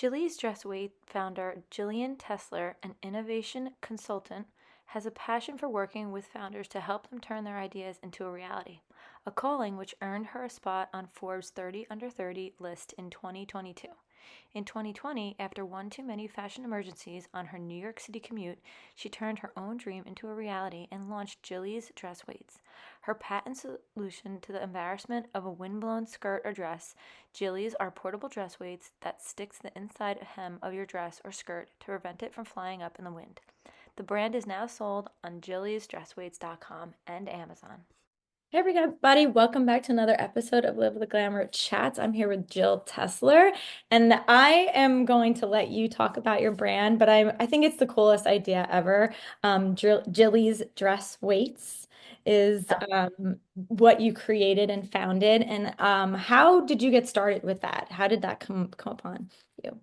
Jillies Dressweight founder Jillian Tesler, an innovation consultant, has a passion for working with founders to help them turn their ideas into a reality, a calling which earned her a spot on Forbes 30 Under 30 list in 2022. In 2020, after one too many fashion emergencies on her New York City commute, she turned her own dream into a reality and launched Jillies Dressweights. Her patent solution to the embarrassment of a windblown skirt or dress, Jillies are portable dress weights that sticks the inside hem of your dress or skirt to prevent it from flying up in the wind. The brand is now sold on jilliesdressweights.com and Amazon. Hey everybody, welcome back to another episode of Live the Glamour Chats. I'm here with Jill Tesler, and I am going to let you talk about your brand, but I think it's the coolest idea ever. Jilly's Dress Weights is what you created and founded, and how did you get started with that? How did that come upon you?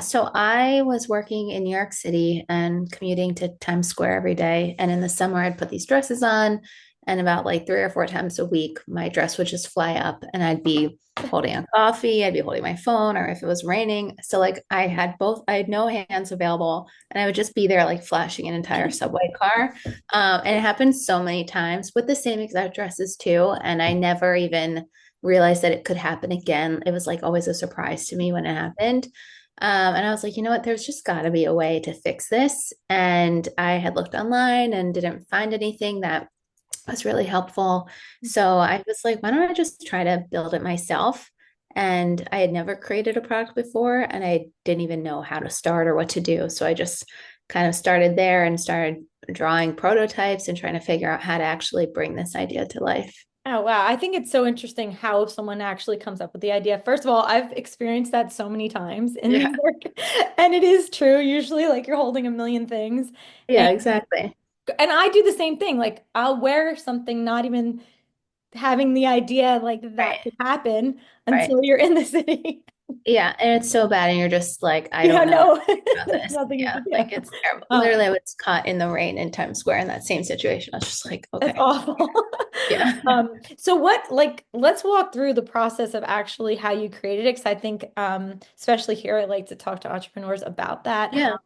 So I was working in New York City and commuting to Times Square every day. And in the summer, I'd put these dresses on, and about like 3 or 4 times a week, my dress would just fly up, and I'd be holding a coffee, I'd be holding my phone, or if it was raining. So, like, I had no hands available, and I would just be there, like, flashing an entire subway car. And it happened so many times with the same exact dresses, too. And I never even realized that it could happen again. It was like always a surprise to me when it happened. And I was like, you know what? There's just got to be a way to fix this. And I had looked online and didn't find anything that was really helpful. So I was like, why don't I just try to build it myself? And I had never created a product before, and I didn't even know how to start or what to do. So I just kind of started there and started drawing prototypes and trying to figure out how to actually bring this idea to life. Oh, wow. I think it's so interesting how someone actually comes up with the idea. First of all, I've experienced that so many times in New Yeah. York, and it is true. Usually, like you're holding a million things. And Yeah, exactly. and I do the same thing. Like I'll wear something not even having the idea like that Right. could happen Right. until you're in the city. Yeah, and it's so bad, and you're just like, I Yeah, don't know what no, to do about there's this. nothing you Yeah, can do. like it's terrible. Um, Literally, I was caught in the rain in Times Square in that same situation. I was just like, That's okay, awful. yeah, So what, like, let's walk through the process of actually how you created it. Because I think, especially here, I like to talk to entrepreneurs about that, how yeah.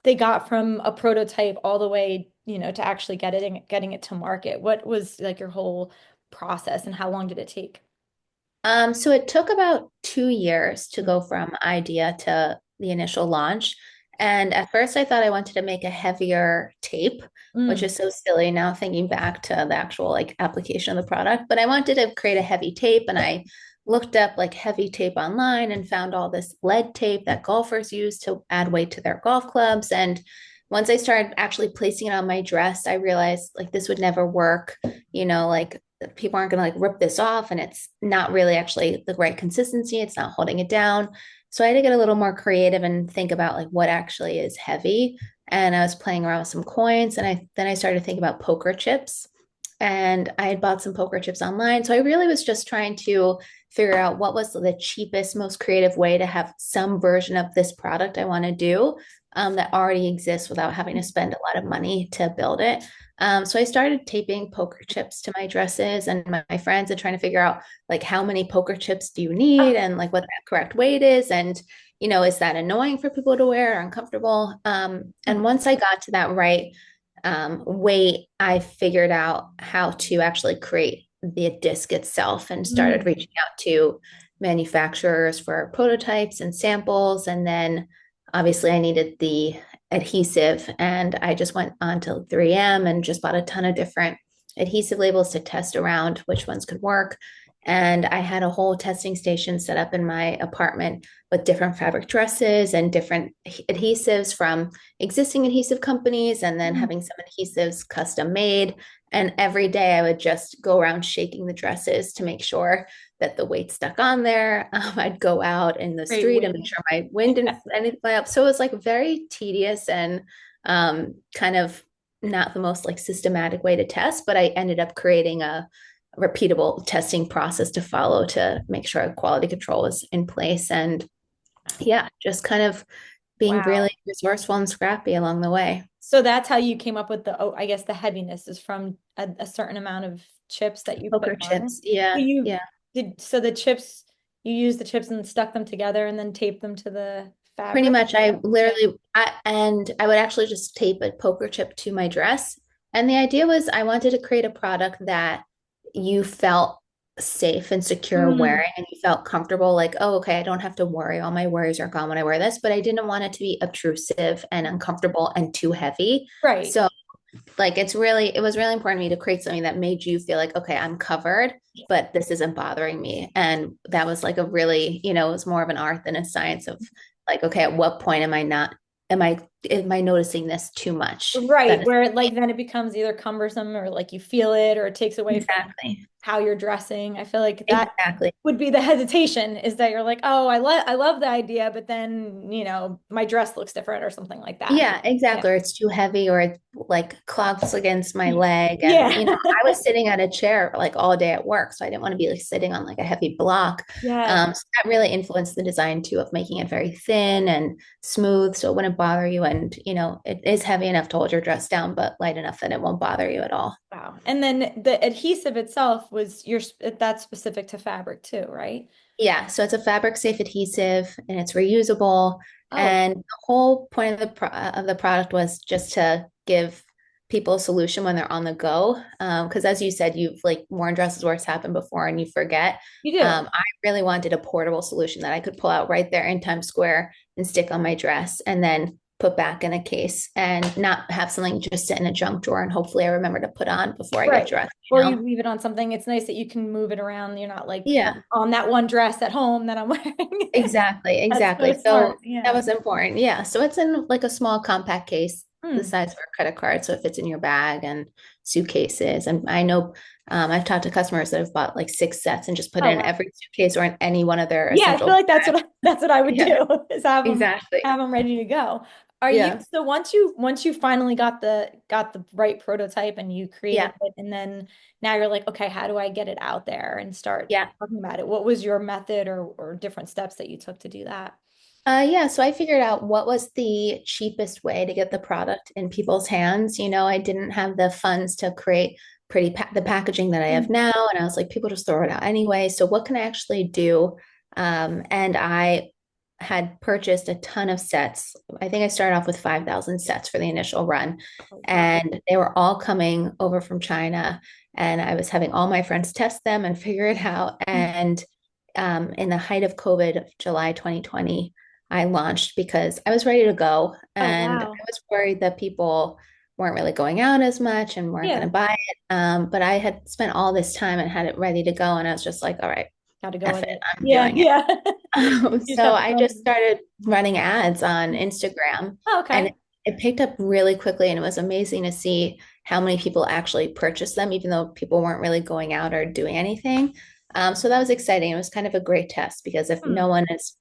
they got from a prototype all the way, to actually getting it to market. What was like your whole process and how long did it take? So it took about 2 years to go from idea to the initial launch. And at first, I thought I wanted to make a heavier tape, which Mm. is so silly now thinking back to the actual like application of the product. But I wanted to create a heavy tape, and I looked up like heavy tape online and found all this lead tape that golfers use to add weight to their golf clubs. And once I started actually placing it on my dress, I realized like this would never work, like people aren't going to like rip this off, and it's not really actually the right consistency. It's not holding it down. So I had to get a little more creative and think about like what actually is heavy. And I was playing around with some coins, and I started thinking about poker chips. And I had bought some poker chips online. So I really was just trying to figure out what was the cheapest, most creative way to have some version of this product I want to do, that already exists without having to spend a lot of money to build it. So I started taping poker chips to my dresses and my friends and trying to figure out like how many poker chips do you need and like what that correct weight is, and is that annoying for people to wear or uncomfortable? And once I got to that right weight, I figured out how to actually create the disc itself and started Mm. reaching out to manufacturers for prototypes and samples. And then obviously I needed the adhesive, and I just went on to 3M and just bought a ton of different adhesive labels to test around which ones could work. And I had a whole testing station set up in my apartment with different fabric dresses and different adhesives from existing adhesive companies, and then Mm. having some adhesives custom made. And every day I would just go around shaking the dresses to make sure that the weight stuck on there. I'd go out in the Great street and make way. sure my wind didn't anything fly up. So it was like very tedious and kind of not the most like systematic way to test, but I ended up creating a repeatable testing process to follow to make sure quality control is in place. And yeah, just kind of being Wow. really resourceful and scrappy along the way. So that's how you came up with I guess the heaviness is from a certain amount of chips that you put Poker on it. chips. Yeah. So you Yeah. so the chips, you used the chips and stuck them together and then taped them to the Pretty fabric? much, I Yeah. literally, and I would actually just tape a poker chip to my dress. And the idea was I wanted to create a product that you felt safe and secure Mm, wearing, and you felt comfortable, like, oh, okay, I don't have to worry. All my worries are gone when I wear this, but I didn't want it to be obtrusive and uncomfortable and too heavy. right. So like it was really important to me to create something that made you feel like, okay, I'm covered, but this isn't bothering me. And that was like a really, it was more of an art than a science of like, okay, at what point am I, am I noticing this too much? That Right, is where like then it becomes either cumbersome or like you feel it or it takes away from exactly, how you're dressing. I feel like that exactly. would be the hesitation is that you're like, oh, I love the idea, but then, my dress looks different or something like that. Yeah, Yeah. exactly. Or it's too heavy or it like clogs against my leg. And, Yeah. I was sitting at a chair like all day at work. So I didn't want to be like sitting on like a heavy block. Yes. So that really influenced the design too of making it very thin and smooth so it wouldn't bother you. And, it is heavy enough to hold your dress down, but light enough that it won't bother you at all. Wow. And then the adhesive itself was that's specific to fabric too, right? Yeah, so it's a fabric safe adhesive and it's reusable. Oh, And the whole point of the product was just to give people a solution when they're on the go. Because as you said, you've like worn dresses where it's happened before and you forget. you do. I really wanted a portable solution that I could pull out right there in Times Square and stick on my dress and then put back in a case and not have something just sit in a junk drawer and hopefully I remember to put on before I get Right. dressed, Or you leave it on something. It's nice that you can move it around. You're not like Yeah. on that one dress at home that I'm wearing. Exactly, That's so exactly. smart. So that Yeah. was important. Yeah. So it's in like a small compact case, the Hmm. size for a credit card. So it fits in your bag and suitcases. And I know I've talked to customers that have bought like 6 sets and just put it Oh, in wow. every suitcase or in any one of their Yeah, I feel essential like bags. that's what I would Yeah, do is exactly. have them ready to go. Are you Yeah. so once you finally got the right prototype and you created Yeah. it and then now you're like, okay, how do I get it out there and start Yeah. talking about it? What was your method or different steps that you took to do that? Yeah, so I figured out what was the cheapest way to get the product in people's hands. I didn't have the funds to create the packaging that I have Hmm. now, and I was like, people just throw it out anyway. So what can I actually do? And I had purchased a ton of sets. I think I started off with 5,000 sets for the initial run, Oh, wow. and they were all coming over from China. And I was having all my friends test them and figure it out. And in the height of COVID, July 2020. I launched because I was ready to go Oh, and I wow. was worried that people weren't really going out as much and weren't going Yeah. to buy it. But I had spent all this time and had it ready to go. And I was just like, all right, Got to go F with it, it. I'm Yeah, doing it. yeah. You just So have to I go. just started running ads on Instagram Oh, and okay. it picked up really quickly. And it was amazing to see how many people actually purchased them, even though people weren't really going out or doing anything. So that was exciting. It was kind of a great test because if no Hmm. one is,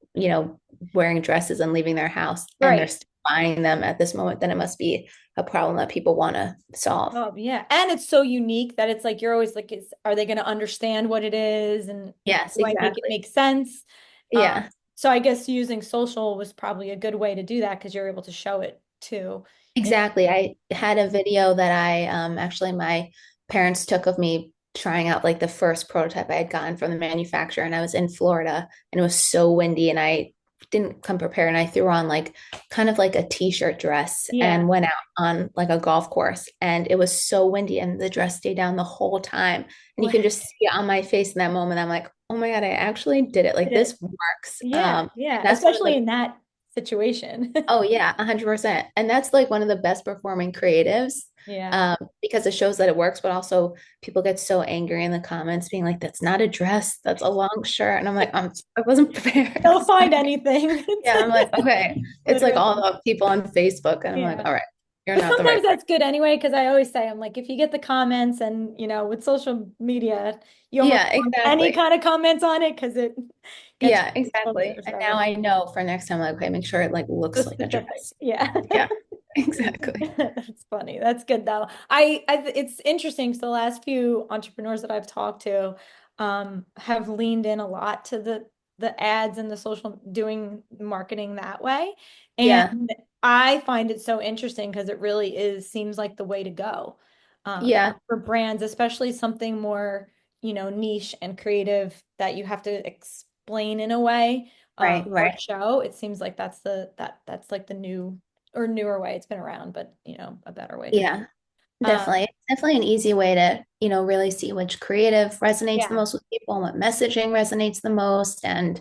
wearing dresses and leaving their house and they're Right. still buying them at this moment, then it must be a problem that people want to solve. Oh, yeah. And it's so unique that it's like you're always like, are they going to understand what it is? And Yes, do I make it exactly. make sense? Yeah. So I guess using social was probably a good way to do that because you're able to show it too. And Exactly. I had a video that I actually my parents took of me trying out like the first prototype I had gotten from the manufacturer, and I was in Florida and it was so windy and I didn't come prepared and I threw on like kind of like a t-shirt dress yeah. and went out on like a golf course and it was so windy and the dress stayed down the whole time and you can Right. just see it on my face in that moment. I'm like, oh my God, I actually did it. Like It is. this works. Yeah. Yeah. That's one of Especially the in that situation. Oh yeah, 100%. And that's like one of the best performing creatives Yeah. because it shows that it works, but also people get so angry in the comments being like, that's not a dress, that's a long shirt. And I'm like, I wasn't prepared. They'll find anything. Yeah, I'm like, okay. It's like all Literally. the people on Facebook. And I'm like, Yeah. all right, you're But not the right sometimes that's good anyway, because I always say, I'm like, if you get the comments and, with social media, you person. almost Yeah, want any exactly. kind of comments on it because it gets Yeah, exactly. exposure. And now So I know for next time, like, okay, make sure it like so looks like a specific. dress. Yeah. Yeah, exactly. That's funny. That's good though. It's interesting. So the last few entrepreneurs that I've talked to have leaned in a lot to the ads and the social doing marketing that way. Yeah, And I find it so interesting because it really seems like the way to go yeah, for brands, especially something more, niche and creative that you have to explain in a way, Right, or right. show. It seems like that's like the new or newer way. It's been around, but a better way to do Yeah. it. Definitely. It's definitely an easy way to, really see which creative resonates the Yeah, most with people and what messaging resonates the most and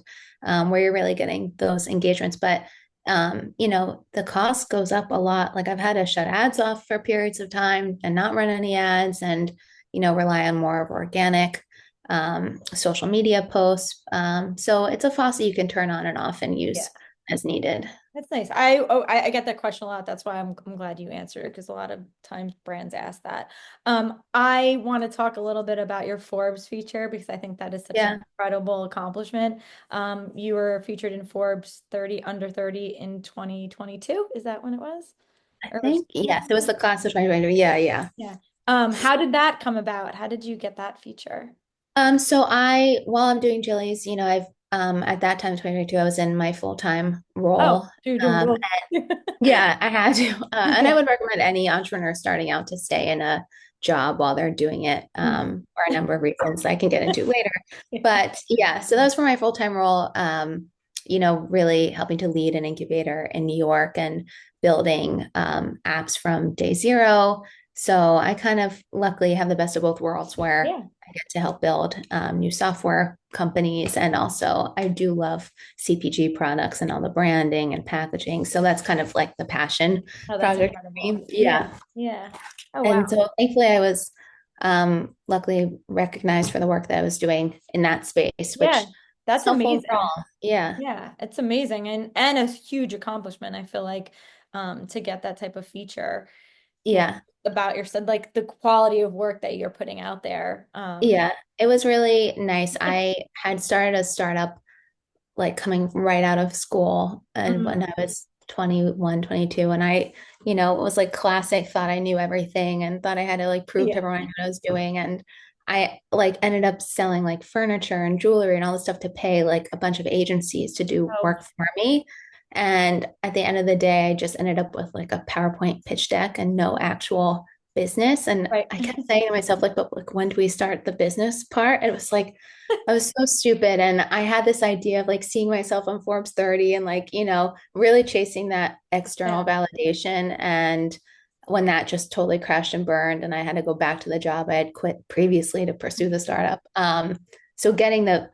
where you're really getting those engagements. But, the cost goes up a lot. Like I've had to shut ads off for periods of time and not run any ads and, rely on more of organic social media posts. So it's a faucet you can turn on and off and yeah. use as needed. That's nice. I get that question a lot. That's why I'm glad you answered it because a lot of times brands ask that. I want to talk a little bit about your Forbes feature because I think that is such an Yeah. incredible accomplishment. You were featured in Forbes 30 under 30 in 2022. Is that when it was? I Or was think, yes, it was the class of 2023. Yeah, yeah. yeah. How did that come about? How did you get that feature? So while I'm doing Jillies, I've at that time, 2022, I was in my full-time Oh, role. so you're doing Um, both. yeah, I had to. And I Yeah. would recommend any entrepreneur starting out to stay in a job while they're doing it, Mhm. for a number of reasons I can get into later. But yeah, so that was for my full-time role, really helping to lead an incubator in New York and building apps from day zero. So I kind of luckily have the best of both worlds where Yeah. I get to help build new software companies. And also, I do love CPG products and all the branding and packaging. So that's kind of like the passion Oh, that's project for incredible. me. Yeah. Yeah. Yeah. Oh, And wow. so thankfully, I was luckily recognized for the work that I was doing in that space, Yeah. which is That's helpful amazing. overall. Yeah. Yeah, it's amazing and a huge accomplishment. I feel like to get that type of feature, you know, Yeah. about your said like the quality of work that you're putting out there. Yeah. It was really nice. I had started a startup like coming right out of school and when Mhm. I was 21, 22, and it was like classic, thought I knew everything and thought I had to like prove to Yeah. everyone what I was doing. And I like ended up selling like furniture and jewelry and all this stuff to pay like a bunch of agencies to do Oh, work for me. And at the end of the day, I just ended up with like a PowerPoint pitch deck and no actual business. And right. I kept saying to myself, but like, when do we start the business part? And it was like, I was so stupid. And I had this idea of like seeing myself on Forbes 30 and like, really chasing that external Yeah. validation. And when that just totally crashed and burned, and I had to go back to the job I had quit previously to pursue the startup. So getting the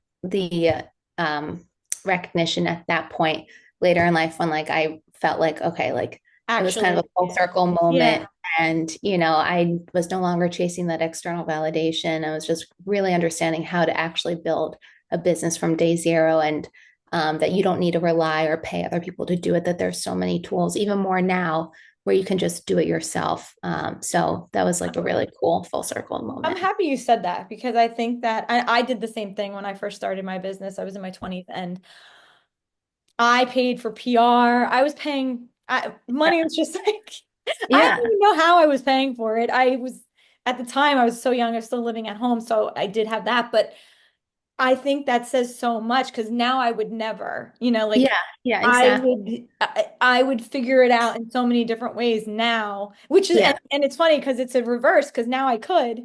recognition at that point later in life when like I felt like, okay, like it was kind of Actually, a full yeah. circle Yeah. moment. And, I was no longer chasing that external validation. I was just really understanding how to actually build a business from day zero and that you don't need to rely or pay other people to do it, that there's so many tools, even more now, where you can just do it yourself. So that was like a really cool full circle I'm moment. happy you said that because I think that I did the same thing when I first started my business. I was in my 20s and I paid for PR. I was paying money was just like I don't Yeah. even know how I was paying for it. I was at the time I was so young, I was still living at home, so I did have that, but I think that says so much because now I would never, Yeah. like Yeah. Exactly. I would figure it out in so many different ways now, which is Yeah. and it's funny because it's a reverse because now I could,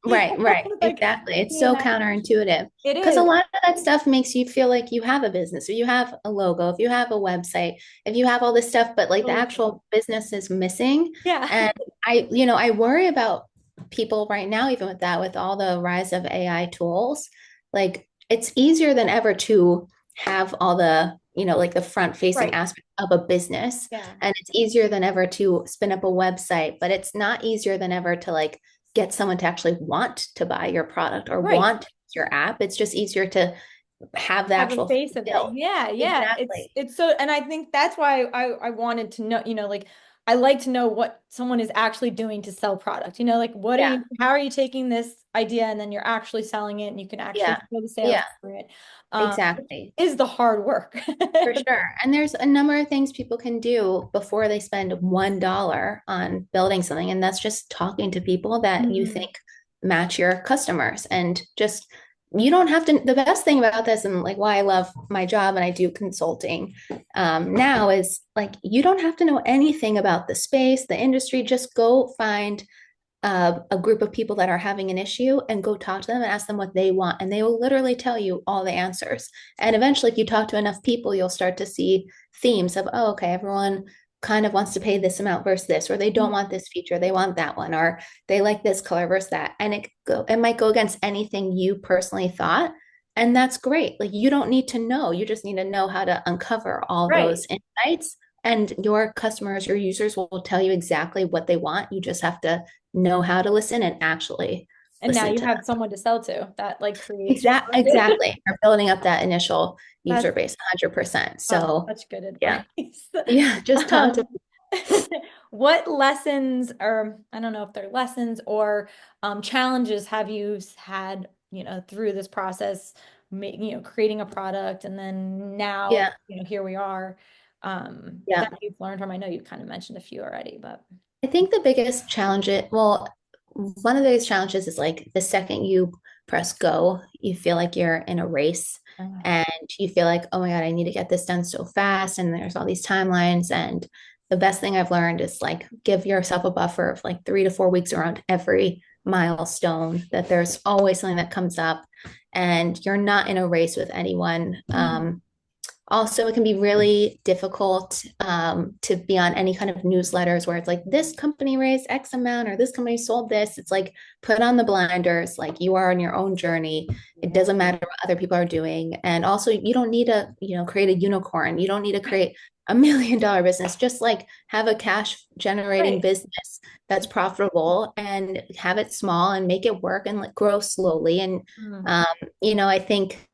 Right, right. like Exactly. It's so yeah, counterintuitive it because a is. lot of that stuff makes you feel like you have a business, if you have a logo, if you have a website, if you have all this stuff, but like the Totally. actual business is missing. Yeah. And I worry about people right now, even with that, with all the rise of AI tools, like it's easier than ever to have all the, like the front facing Right. aspect of a business. Yeah. And it's easier than ever to spin up a website, but it's not easier than ever to like get someone to actually want to buy your product or Right. want your app. It's just easier to have the Have a actual face thing of it. built. Yeah, yeah. Exactly. It's so and I think that's why I wanted to know, like I like to know what someone is actually doing to sell product. Like what are Yeah. you how are you taking this idea and then you're actually selling it and you can actually Yeah. show the sales Yeah. for it. Which Exactly. is the hard work. For sure. And there's a number of things people can do before they spend $1 on building something. And that's just talking to people that you Mhm. think match your customers. And just, you don't have to, the best thing about this and like why I love my job and I do consulting now is like, you don't have to know anything about the space, the industry. Just go find a group of people that are having an issue and go talk to them and ask them what they want. And they will literally tell you all the answers. And eventually, if you talk to enough people, you'll start to see themes of, oh, okay, everyone kind of wants to pay this amount versus this, or they don't want this feature, they want that one, or they like this color versus that. And it might go against anything you personally thought. And that's great. Like you don't need to know. You just need to know how to uncover all Right. those insights. And your customers, your users will tell you exactly what they want. You just have to know how to listen and actually And now listen you to have them. someone to sell to that like creates your market. Exactly. You're building up that initial user That's base 100%. oh, So such good yeah, advice. yeah, just talk to. Um, what lessons, or I don't know if they're lessons or challenges have you had, through this process, creating a product and then now, Yeah, here we are, yeah. that you've learned from? I know you kind of mentioned a few already, but I think the biggest challenge, well, one of the biggest challenges is like the second you press go, you feel like you're in a race and you feel like, oh my God, I need to get this done so fast. And there's all these timelines. And the best thing I've learned is like give yourself a buffer of like 3 to 4 weeks around every milestone, that there's always something that comes up and you're not in a race with anyone. Also, it can be really difficult to be on any kind of newsletters where it's like this company raised X amount or this company sold this. It's like put on the blinders, like you are on your own journey. It yeah. doesn't matter what other people are doing. And also, you don't need to, create a unicorn. You don't need to create $1 million business. Just like have a cash generating Right. business that's profitable and have it small and make it work and like grow slowly. And Mm. um, I think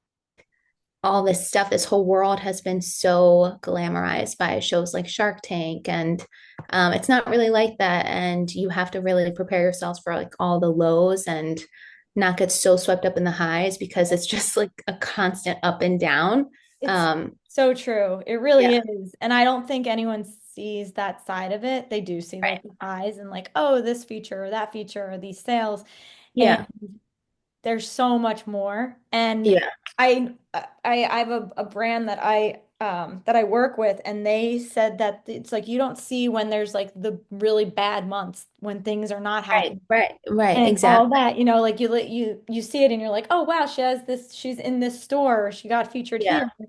all this stuff, this whole world has been so glamorized by shows like Shark Tank, and it's not really like that. And you have to really prepare yourselves for like all the lows and not get so swept up in the highs because it's just like a constant up and down. It's Um, so true. It really yeah, is. And I don't think anyone sees that side of it. They do see right. like the highs and like, oh, this feature or that feature or these sales. And Yeah, there's so much more. And yeah, I have a brand that I work with, and they said that it's like you don't see when there's like the really bad months when things are not right, happening. right, right, And all exactly. that, like you see it and you're like, oh wow, she's in this store, or she got featured Yeah, here,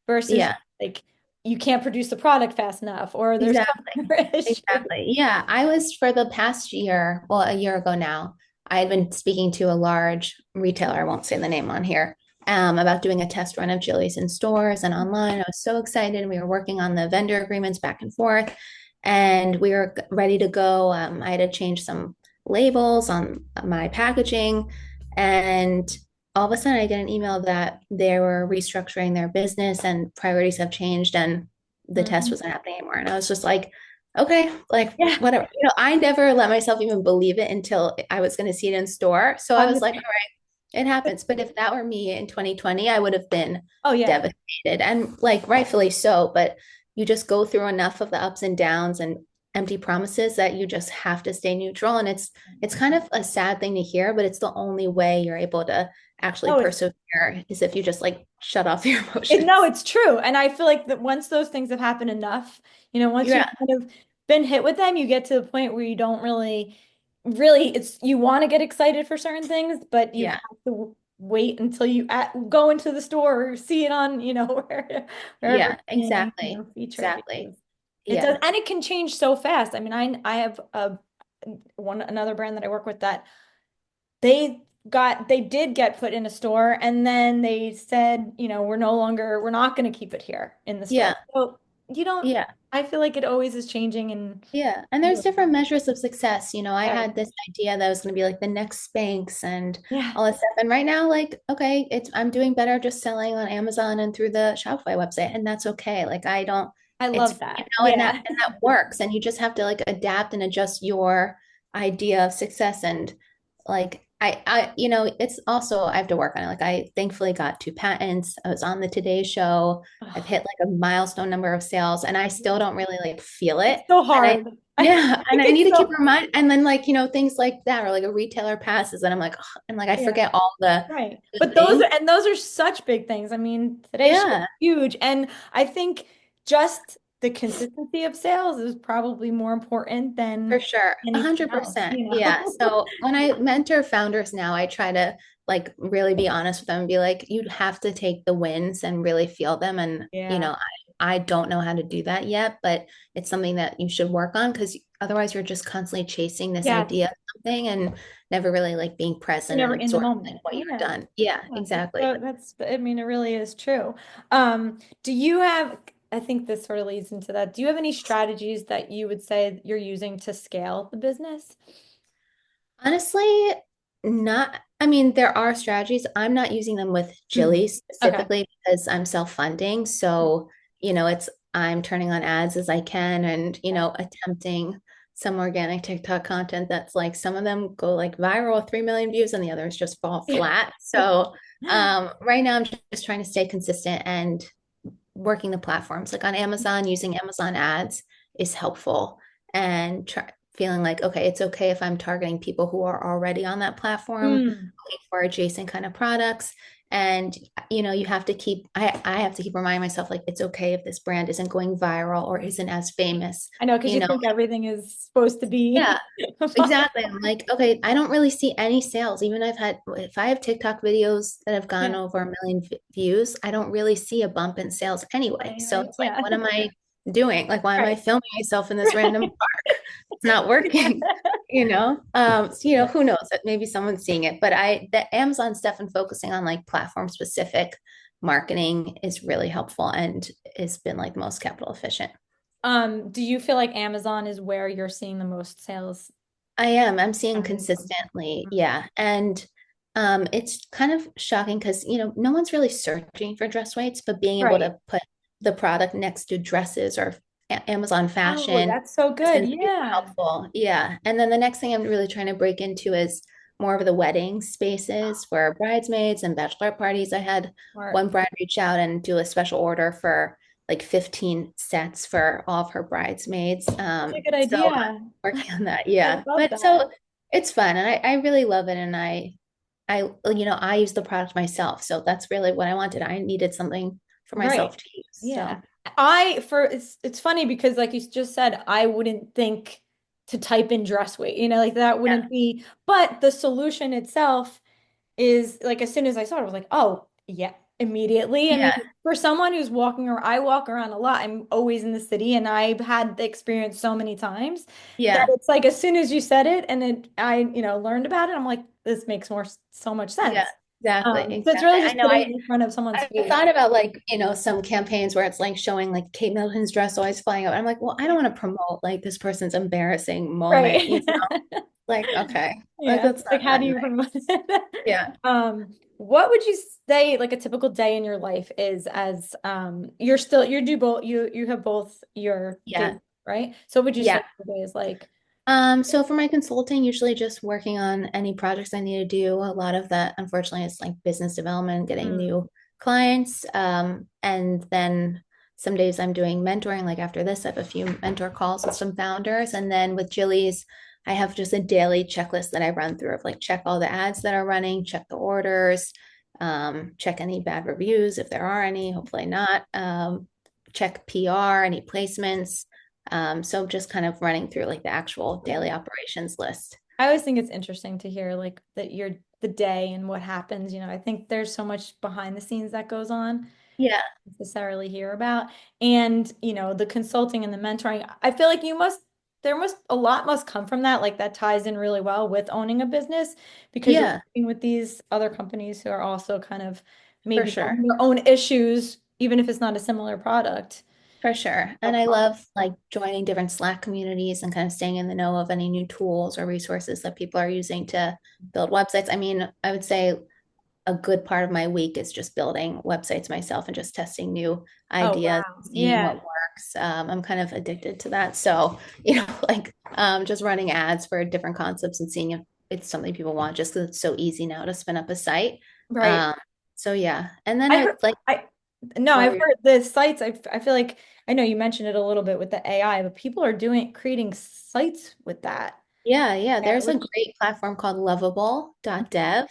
versus yeah, like you can't produce the product fast enough, or there's exactly. customer issues. Exactly. Yeah. I was for the past year, well, a year ago now, I had been speaking to a large retailer, I won't say the name on here, about doing a test run of Jillies in stores and online. I was so excited. We were working on the vendor agreements back and forth, and we were ready to go. I had to change some labels on my packaging, and all of a sudden I get an email that they were restructuring their business and priorities have changed and the test Mhm. wasn't happening anymore. And I was just like, okay, like Yeah, whatever. I never let myself even believe it until I was going to see it in store. So I I'm was the like, all same. right, it happens. But if that were me in 2020, I would have been Oh yeah. devastated and like rightfully so. But you just go through enough of the ups and downs and empty promises that you just have to stay neutral. And it's kind of a sad thing to hear, but it's the only way you're able to actually Oh, it's persevere is if you just like shut off your no, emotions. it's true. And I feel like that once those things have happened enough, once you've Yeah. kind of been hit with them, you get to the point where you don't really, it's you want to get excited for certain things, but you have Yeah. to wait until you go into the store or see it on, wherever Yeah. it's being, Exactly. featured, Exactly. because it does, Yeah. and it can change so fast. I mean, I have another brand that I work with that they did get put in a store, and then they said, we're not going to keep it here in the store. Yeah. So you don't, Yeah. I feel like it always is changing and Yeah. And there's different measures of success. I right. had this idea that I was going to be like the next Spanx and Yeah, all this stuff. And right now, like, okay, I'm doing better just selling on Amazon and through the Shopify website. And that's okay. Like, I don't, I it's, love that. and that, Yeah. and that works. And you just have to like adapt and adjust your idea of success. And like, it's also, I have to work on it. Like, I thankfully got 2 patents. I was on the Today Show. I've hit like a milestone number of sales and I still don't really like feel It's it. so And I, hard. I yeah, and think I need it's to keep so, remind, and then like, things like that, or like a retailer passes, and I'm like, "Ugh," and like I yeah. forget all the Right. good But things. those are such big things. I mean, today's show is Yeah, huge. And I think just the consistency of sales is probably more important For than sure. anything else, 100%. you Yeah. know? So when I mentor founders now, I try to like really be honest with them and be like, you have to take the wins and really feel them. And, Yeah. I don't know how to do that yet, but it's something that you should work on because otherwise you're just constantly chasing this Yes. idea of something and never really like being You're present and never in the absorbing like moment. what you've Yeah. done. Yeah, Yeah, exactly. I mean, it really is true. Do you have, I think this sort of leads into that. Do you have any strategies that you would say you're using to scale the business? Honestly, not, I mean, there are strategies. I'm not using them with Mhm. Jillies Okay. specifically because I'm self-funding. So, I'm turning on ads as I can and, Yeah. attempting some organic TikTok content that's like some of them go like viral, 3 million views, and the others just fall Yeah. flat. So, right now I'm just trying to stay consistent and working the platforms like on Amazon, using Amazon ads is helpful and feeling like, okay, it's okay if I'm targeting people who are already on that platform Mm. looking for adjacent kind of products. And you have to keep I have to keep reminding myself like it's okay if this brand isn't going viral or isn't as famous. I know, because You you know, think everything is supposed to be. yeah, exactly. I'm like, okay, I don't really see any sales. Even if I have TikTok videos that have gone Yeah. over a million views, I don't really see a bump in sales anyway. So Anyway, it's like, yeah. what am I doing? Like, why am I Right. filming myself in this random park? It's not working, who knows that maybe someone's seeing it, but the Amazon stuff and focusing on like platform specific marketing is really helpful and it's been like the most capital efficient. Do you feel like Amazon is where you're seeing the most sales I am. I'm seeing coming from? consistently. Yeah. And it's kind of shocking because, no one's really searching for dress weights, but being able Right. to put the product next to dresses or Amazon Oh, fashion that's so has good. been super Yeah. helpful. Yeah. And then the next thing I'm really trying to break into is more of the wedding spaces for bridesmaids and bachelorette parties. I had Smart. one bride reach out and do a special order for like 15 sets for all of her bridesmaids. That's a good So idea. working on that, I yeah. love But that. so it's fun and I really love it. And I use the product myself. So that's really what I wanted. I needed something for Right. myself to use. Yeah. So It's funny because like you just said, I wouldn't think to type in dress weight, like that yeah, wouldn't be, but the solution itself is like as soon as I saw it, I was like, oh yeah, immediately. I mean, yeah, for someone who's walking around, I walk around a lot. I'm always in the city and I've had the experience so many times that yeah, it's like as soon as you said it and I learned about it, I'm like, this makes so much yeah, sense. exactly, So it's exactly. really I just know putting it in front of someone's I face. thought about like, some campaigns where it's like showing like Kate Middleton's dress always flying up. I'm like, well, I don't want to promote like this person's embarrassing moment, Right. Like, okay, like Yeah. that's Like not how that do nice. you promote it? Yeah, What would you say like a typical day in your life is as you do both you have both your yeah, dates, right? So what would you say yeah. your day is like? So for my consulting, usually just working on any projects I need to do. A lot of that, unfortunately, is like business development, getting Mm. new clients. And then some days I'm doing mentoring. Like after this, I have a few mentor calls with some founders. And then with Jillies, I have just a daily checklist that I run through of like check all the ads that are running, check the orders, check any bad reviews if there are any, hopefully not. Check PR, any placements. So just kind of running through like the actual daily operations list. I always think it's interesting to hear like that you're the day and what happens. I think there's so much behind the scenes that goes on Yeah, necessarily hear about. And, the consulting and the mentoring, I feel like a lot must come from that. Like that ties in really well with owning a business because you're yeah, working with these other companies who are also kind of for maybe sure. having their own issues, even if it's not a similar product. For sure. And I love like joining different Slack communities and kind of staying in the know of any new tools or resources that people are using to build websites. I mean, I would say a good part of my week is just building websites myself and just testing new Oh, ideas, wow. seeing Yeah. what works. I'm kind of addicted to that. So, like just running ads for different concepts and seeing if it's something people want, just because it's so easy now to spin up a site. Right. Um, so yeah. And then I I heard, like, I, no, what I've were you? heard the sites. I feel like I know you mentioned it a little bit with the AI, but people are creating sites with that. Yeah, yeah. Yeah, There's a which great platform called lovable.dev,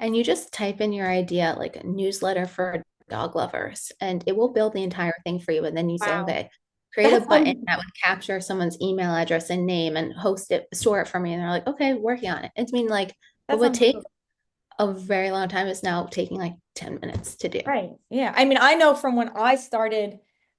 and you just type in your idea, like a newsletter for dog lovers, and it will build the entire thing for you. And then you say, wow. okay, create a That's button that would capture someone's email address and name and host it, store it for me. And they're like, okay, working on it. It's been like, it that would sounds take cool. a very long time. It's now taking like 10 minutes to do. Right. Yeah. I mean, I know from when I started,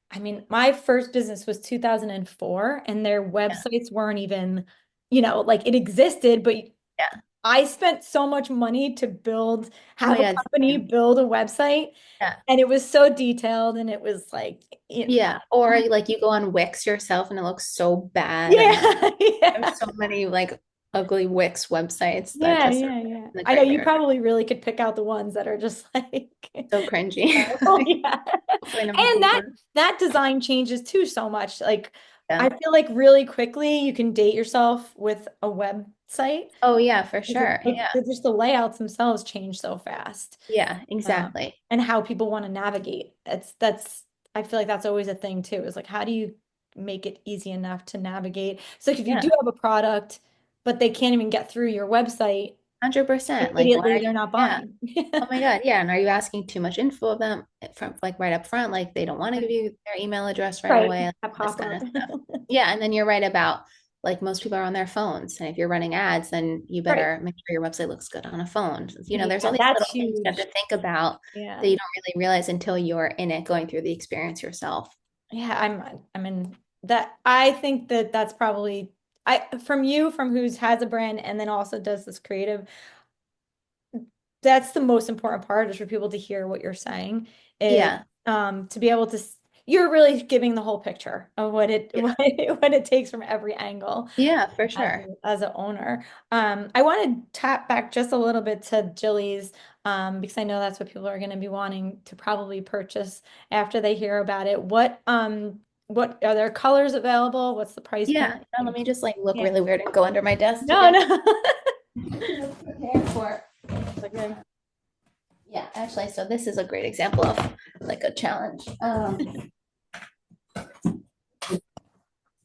I mean, my first business was 2004 and their Yeah. websites weren't even, like it existed, but Yeah. I spent so much money to Oh my have a God. company Same. build a website, Yeah. and it was so detailed and it was like, Yeah. Or like you go on Wix yourself and it looks so bad. And yeah, there's yeah. so many like ugly Wix websites that Yeah, just are yeah, yeah. in the I know you graveyard. probably really could pick out the ones that are just like So cringy. terrible. Yeah. Hopefully no one And comes that on. that design changes too so much. Like I Yeah. feel like really quickly you can date yourself with a website Oh yeah, for because sure. Yeah. just the layouts themselves change so fast. Yeah, Um, exactly. and how people want to navigate. That's I feel like that's always a thing too, is like how do you make it easy enough to navigate? So like if you do Yeah. have a product, but they can't even get through your website, 100%. Like, why are immediately you? they're not Yeah. buying. Oh my God. Yeah. And are you asking too much info of them from like right up front? Like they don't want to give you their email address right Right. away, like, That all this pop kind up. of stuff. Yeah. And then you're right about like most people are on their phones. And if you're running ads, then you Right. better make sure your website looks good on a phone. There's all Yeah, these that's little things you have huge. to think about that Yeah. you don't really realize until you're in it, going through the experience yourself. Yeah, I'm in that. I think that that's probably from you, from who's has a brand and then also does this creative. That's the most important part is for people to hear what you're saying is Yeah. to be able to you're really giving the whole picture of what it Yeah. what it takes from every angle Yeah, for as sure. as an owner. I want to tap back just a little bit to Jillies, because I know that's what people are going to be wanting to probably purchase after they hear about it. What are there colors available? What's the price point? Yeah. Let me just like look Yeah. really weird and go under my desk No, again. no. Prepare for. Okay. Yeah, actually, so this is a great example of like a challenge.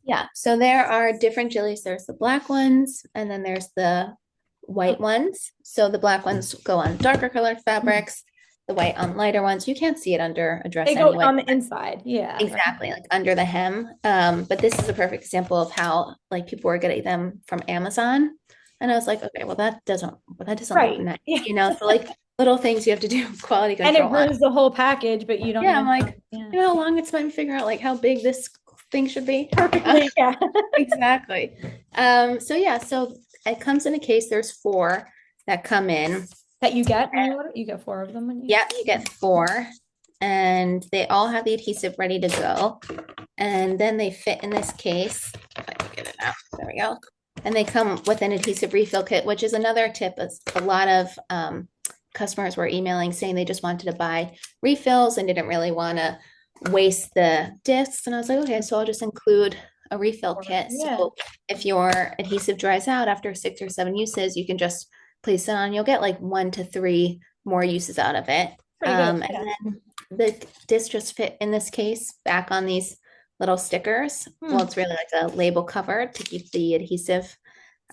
Yeah, so there are different Jillies. There's the black ones, and then there's the white ones. So the black ones go on darker colored fabrics, the white on lighter ones. You can't see it under a dress They go anyway. on the inside. Yeah, right. Exactly, like under the hem. But this is a perfect example of how like people were getting them from Amazon. And I was like, okay, well, that doesn't look Right. nice, Yeah. So like little things you have to do quality And it control on. ruins the whole package, but you don't Yeah, I'm even like, know. Yeah. how long it's time to figure out like how big this thing should be. Perfectly. Yeah. Exactly. So yeah, so it comes in a case. There's four that come in. That you get when you order? You get four of them when you Yeah, you get four, and they all have the adhesive ready to go. And then they fit in this case. If I can get it out. There we go. And they come with an adhesive refill kit, which is another tip. A lot of customers were emailing saying they just wanted to buy refills and didn't really want to waste the discs. And I was like, okay, so I'll just include a refill order. kit. Yeah. So if your adhesive dries out after 6 or 7 uses, you can just place it on. You'll get like 1 to 3 more uses out of it. Pretty good. And Yeah. then the disc just fit in this case back on these little stickers. Well, Hmm. it's really like a label cover to keep the adhesive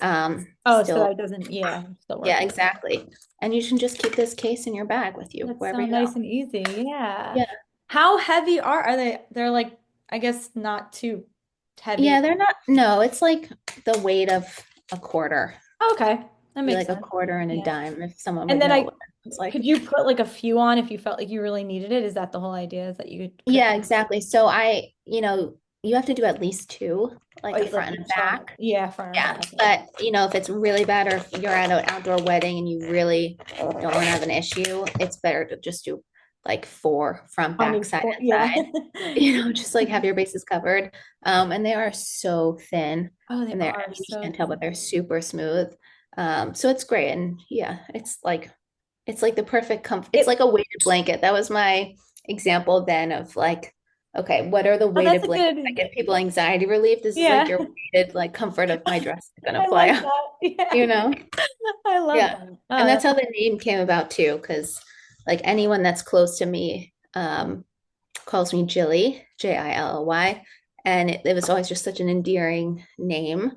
Oh, so still. that doesn't, yeah, still Yeah, working. exactly. And you can just keep this case in your bag with you That's wherever so you go. nice and easy. Yeah. Yeah. How heavy are they? They're like, I guess not too Yeah, heavy. they're not, no, it's like the weight of a quarter. Okay. That Be makes like a sense. quarter and a Yeah. dime if someone And would then know what it's could like. you put like a few on if you felt like you really needed it? Is that the whole idea? Is that you could Yeah, exactly. So you have to do at least two, like a like front and each side? back. Yeah, front and Yeah, back. Yeah. but if it's really bad or if you're at an outdoor wedding and you really don't want to have an issue, it's better to just do like four front, On back, each side, point. and Yeah. side. Just like have your bases covered. And they are so thin, Oh, they and I are mean, you so can't tell, but they're super smooth. So it's great, and yeah, it's like the perfect comfort. It's it. like a weighted blanket. That was my example then of like, okay, what are the Oh, that's weighted a blankets that good. give people anxiety relief? This is like Yeah. your weighted like comfort of my dress is gonna I fly like out, that. Yeah. you know? I love Yeah. that. And Oh, that's that's how the name came about too, because like anyone that's close to me calls me Jilly, Jilly. And it was always just such an endearing name.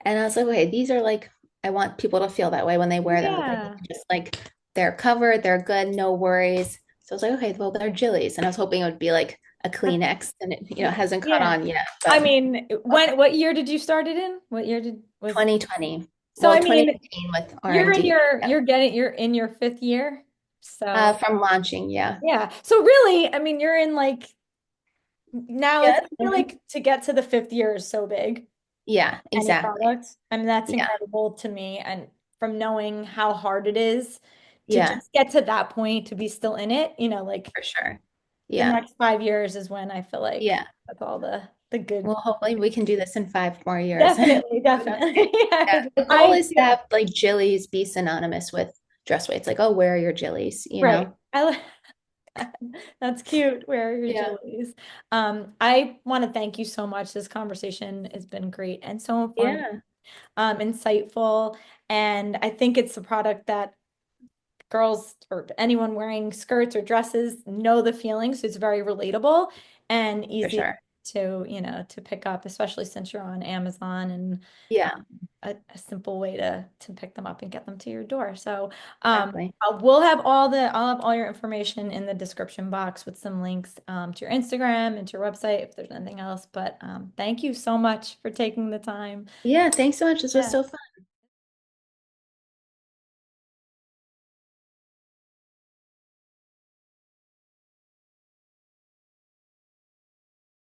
And I was like, okay, these are like, I want people to feel that way when they wear them, that they yeah. just like they're covered, they're good, no worries. So I was like, okay, well, they're Jillies. And I was hoping it would be like a Kleenex and it, hasn't caught Yeah. on yet, I but mean, what year did you start it in? What year did was 2020, so well, I mean, 2019 with R&D. you're in your fifth year. So From launching, yeah. yeah. So really, I mean, you're in like now Yeah, it's it's I feel like to get to the fifth year is so big. yeah, Any exactly. product. I mean, that's Yeah, incredible to me. And from knowing how hard it is to yeah, just get to that point, to be still in it, like for sure. the Yeah, next 5 years is when I feel like yeah. that's all the good. Well, hopefully we can do this in 5 more years. Definitely, definitely. Yeah. Yeah. The goal is to have like Jillies be synonymous with dress weights. Like, oh, where are your Jillies? Right. That's cute. Where are your Yeah. Jillies? I want to thank you so much. This conversation has been great and so informative, Yeah, insightful. And I think it's a product that girls or anyone wearing skirts or dresses know the feelings. It's very relatable and for easy sure. to pick up, especially since you're on Amazon and Yeah, a simple way to pick them up and get them to your door. So exactly. I'll have all your information in the description box with some links to your Instagram and to your website if there's anything else. But thank you so much for taking the time. Yeah, thanks so much. This was Yeah. so fun.